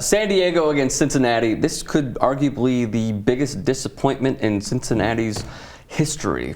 San Diego against Cincinnati. This could arguably be the biggest disappointment in Cincinnati's history.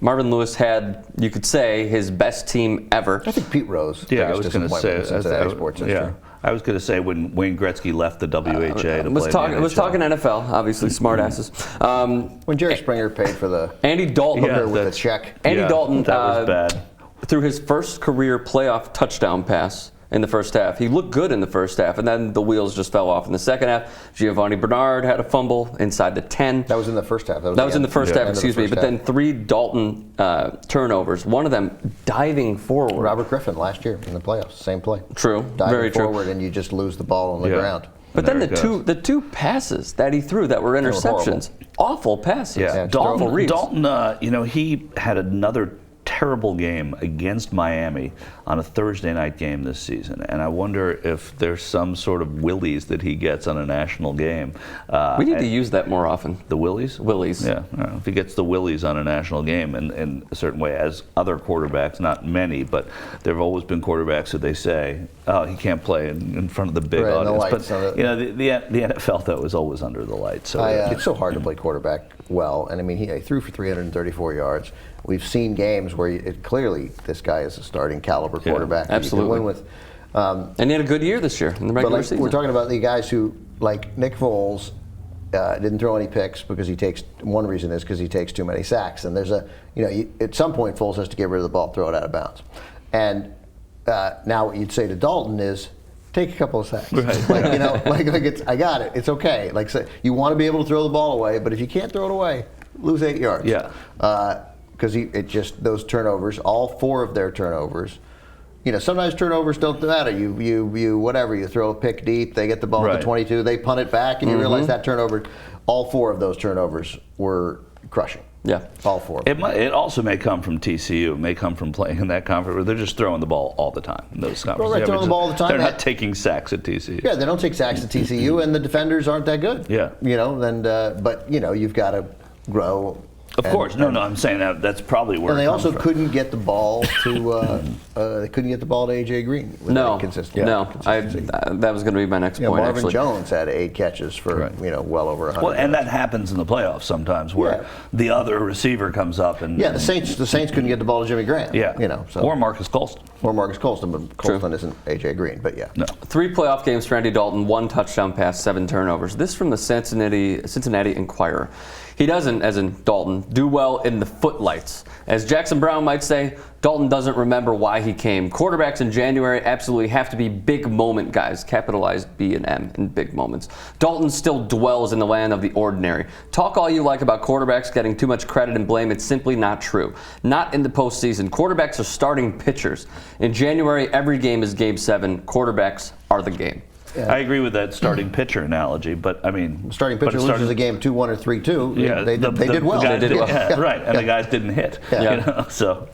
Marvin Lewis had, you could say, his best team ever. I think Pete Rose. Yeah, I was going to say Cincinnati sports history. Yeah. I was going to say when Wayne Gretzky left the WHA to play in the NHL. Was talking NFL, obviously, smart asses. When Jerry Springer paid for the Andy Dalton with a check. Andy Dalton that was bad. Threw his first career playoff touchdown pass in the first half. He looked good in the first half, and then the wheels just fell off in the second half. Giovanni Bernard had a fumble inside the 10. That was in the first half. That was in the first half, excuse me. But then 3 Dalton turnovers, one of them diving forward. Robert Griffin last year in the playoffs, same play. True, diving very true. forward, and you just lose the ball on the ground. But then the two passes that he threw that were interceptions, awful passes. Yeah, awful reads. Dalton, he had another terrible game against Miami on a Thursday night game this season, and I wonder if there's some sort of willies that he gets on a national game. We need to use that more often. The willies? Willies. Yeah. If he gets the willies on a national game in a certain way, as other quarterbacks, not many, but there have always been quarterbacks who they say, oh, he can't play in front of the big audience. But the NFL, though, is always under the lights. So it's so hard to play quarterback well, and I mean, he threw for 334 yards. We've seen games where clearly this guy is a starting caliber quarterback. Absolutely. You can win with. And he had a good year this year in the regular season. We're talking about the guys who, like Nick Foles, didn't throw any picks because he takes. One reason is because he takes too many sacks. And there's at some point Foles has to get rid of the ball, throw it out of bounds. And now what you'd say to Dalton is, take a couple of sacks. Right. I got it. It's okay. You want to be able to throw the ball away, but if you can't throw it away, lose 8 yards. Yeah. Because those turnovers, all 4 of their turnovers, sometimes turnovers don't matter. You throw a pick deep, they get the ball at the 22, they punt it back, and you realize that turnover, all 4 of those turnovers were crushing. Yeah, all 4. It also may come from TCU. It may come from playing in that conference where they're just throwing the ball all the time in those conferences. Right, throwing the ball all the time. They're not taking sacks at TCU. Yeah, they don't take sacks at TCU, and the defenders aren't that good. Yeah. But you've got to grow. Of course, I'm saying that's probably where. And they also couldn't get the ball to. They couldn't get the ball to AJ Green. No, consistency. That was going to be my next point. Marvin Jones had 8 catches for well over 100. Well, and that happens in the playoffs sometimes, where the other receiver comes up and. Yeah, the Saints couldn't get the ball to Jimmy Graham. Yeah, or Marcus Colston. But Colston isn't AJ Green. But yeah. No. 3 playoff games for Andy Dalton, 1 touchdown pass, 7 turnovers. This from the Cincinnati Enquirer. He doesn't, as in Dalton, do well in the footlights. As Jackson Brown might say, Dalton doesn't remember why he came. Quarterbacks in January absolutely have to be big moment guys, capitalized B and M in big moments. Dalton still dwells in the land of the ordinary. Talk all you like about quarterbacks getting too much credit and blame. It's simply not true. Not in the postseason. Quarterbacks are starting pitchers. In January, every game is Game 7. Quarterbacks are the game. Yeah. I agree with that starting pitcher analogy, but I mean, starting pitcher loses a game 2-1 or 3-2. Yeah, they did well. They did well. Yeah, right, and the guys didn't hit. Yeah. So.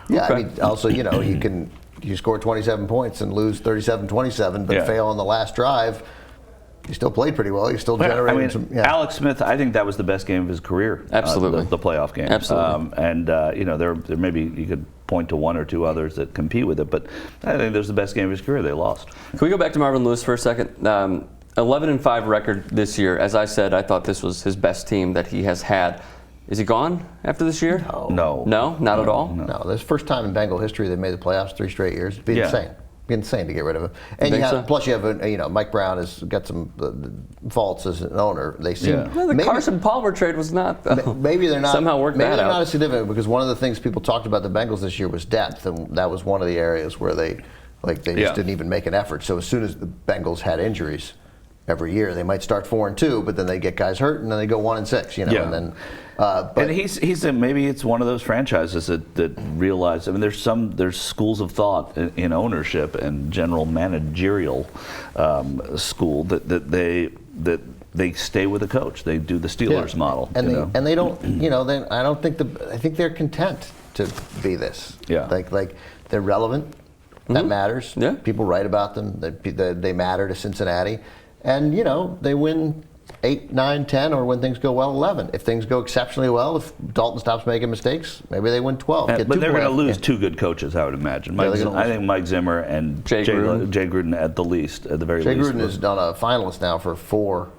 Yeah, I mean, also you score 27 points and lose 37-27, but fail on the last drive. You still played pretty well. You still generated some. Yeah. Alex Smith, I think that was the best game of his career. Absolutely, the playoff game. Absolutely, there maybe you could point to 1 or 2 others that compete with it, but I think there's the best game of his career. They lost. Can we go back to Marvin Lewis for a second? 11-5 record this year. As I said, I thought this was his best team that he has had. Is he gone after this year? No, not at all. No, this is the first time in Bengal history they've made the playoffs 3 straight years. It'd be insane. Be insane to get rid of him. And plus you have Mike Brown has got some faults as an owner. They seem the Carson Palmer trade was not. Maybe they're not somehow worked maybe that they're out. not as significant because one of the things people talked about the Bengals this year was depth, and that was one of the areas where they just didn't even make an effort. So as soon as the Bengals had injuries, every year they might start 4-2, but then they get guys hurt and then they go 1-6. And then. And he's maybe it's one of those franchises that realize. I mean, there's schools of thought in ownership and general managerial school that they stay with a coach. They do the Steelers model, and they don't. I don't think I think they're content to be this. Yeah, like they're relevant. That matters. Yeah, people write about them. They matter to Cincinnati, and they win 8, 9, 10, or when things go well, 11. If things go exceptionally well, if Dalton stops making mistakes, maybe they win 12. But they're going to lose two good coaches, I would imagine. I think Mike Zimmer and Jay Gruden at the very least. Jay Gruden is on a finalist now for 4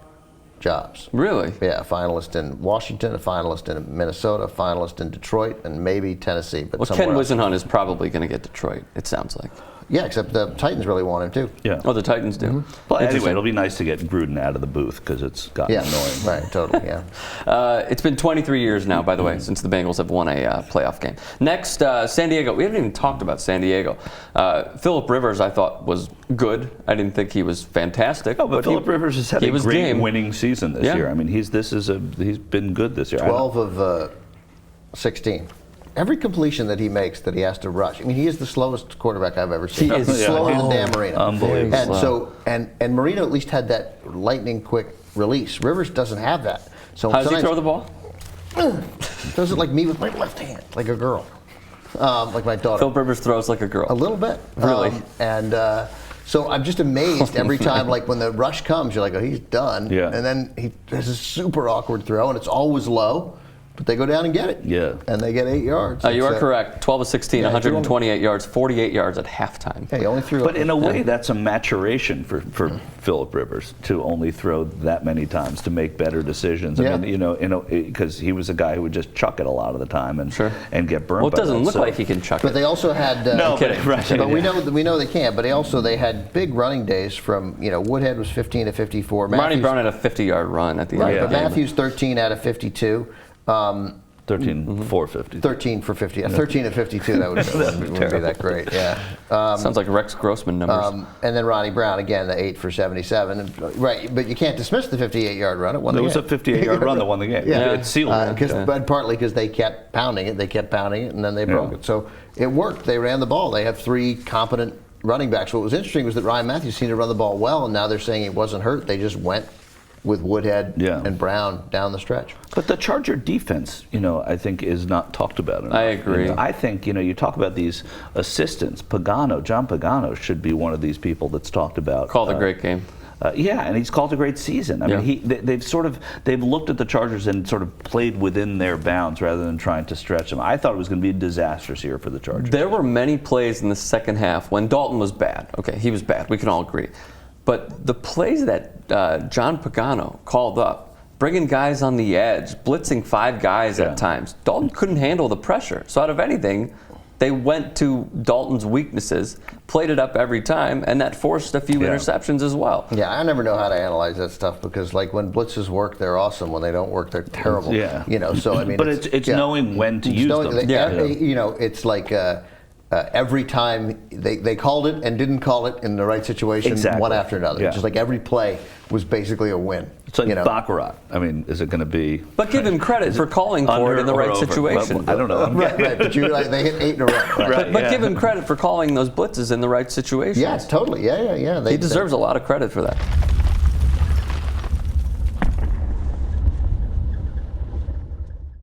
jobs. Really? Yeah, a finalist in Washington, a finalist in Minnesota, a finalist in Detroit, and maybe Tennessee. But Ken Whisenhunt is probably going to get Detroit, it sounds like. Yeah, except the Titans really want him too. Yeah. Oh, the Titans do. Mm-hmm. Well, anyway, it'll be nice to get Gruden out of the booth because it's gotten annoying. Right, totally, yeah. It's been 23 years now, by the way, since the Bengals have won a playoff game. Next, San Diego. We haven't even talked about San Diego. Phillip Rivers, I thought, was good. I didn't think he was fantastic. Oh, but Phillip Rivers has had a great winning season this year. I mean, he's been good this year. 12 of 16. Every completion that he makes that he has to rush. I mean, he is the slowest quarterback I've ever seen. He is slower than Dan Marino. Unbelievable. And so, and Marino at least had that lightning quick release. Rivers doesn't have that. So how does he throw the ball? Does it like me with my left hand, like a girl, like my daughter. Phillip Rivers throws like a girl. A little bit, really. So I'm just amazed every time, like when the rush comes, you're like, oh, he's done. Yeah. And then he has a super awkward throw, and it's always low. But they go down and get it. Yeah. And they get 8 yards. You are correct. 12 of 16, 128 yards, 48 yards at halftime. Yeah, he only threw. But in a way, that's a maturation for Phillip Rivers to only throw that many times to make better decisions. I mean, because he was a guy who would just chuck it a it the time and get burned. Well, it doesn't look like he can chuck it. But they also had. But we know they can't. But they had big running days from Woodhead was 15 to 54. Ronnie Brown had a 50-yard run at the end. But Matthews 13 out of 52. 13 for 50. 13 for 50. 13 at 52, that wouldn't be that great. Yeah. Sounds like Rex Grossman numbers. And then Ronnie Brown, again, the 8 for 77. Right, but you can't dismiss the 58-yard run. It was a 58-yard run that won the game. Yeah. It sealed it. But partly because they kept pounding it, and then they broke it. So it worked. They ran the ball. They have 3 competent running backs. What was interesting was that Ryan Matthews seemed to run the ball well, and now they're saying he wasn't hurt. They just went with Woodhead and Brown down the stretch. But the Charger defense, I think is not talked about enough. I agree. I think, you talk about these assistants. John Pagano should be one of these people that's talked about. Called a great game. And he's called a great season. I mean, they've looked at the Chargers and sort of played within their bounds rather than trying to stretch them. I thought it was going to be a disastrous year for the Chargers. There were many plays in the second half when Dalton was bad. Okay, he was bad. We can all agree. But the plays that John Pagano called up, bringing guys on the edge, blitzing 5 guys at times, Dalton couldn't handle the pressure. So out of anything, they went to Dalton's weaknesses, played it up every time, and that forced a few interceptions as well. Yeah, I never know how to analyze that stuff because, like, when blitzes work, they're awesome. When they don't work, they're terrible. Yeah. So I mean, but it's knowing when to use them. It's like. Every time they called it and didn't call it in the right situation, one after another. Just like every play was basically a win. It's like Baccarat. I mean, is it going to be? But give him credit for calling for it in the right situation. Well, I don't know. Right, but they hit 8 in a row. Right. But give him credit for calling those blitzes in the right situation. Yeah, totally. Yeah. He deserves a lot of credit for that.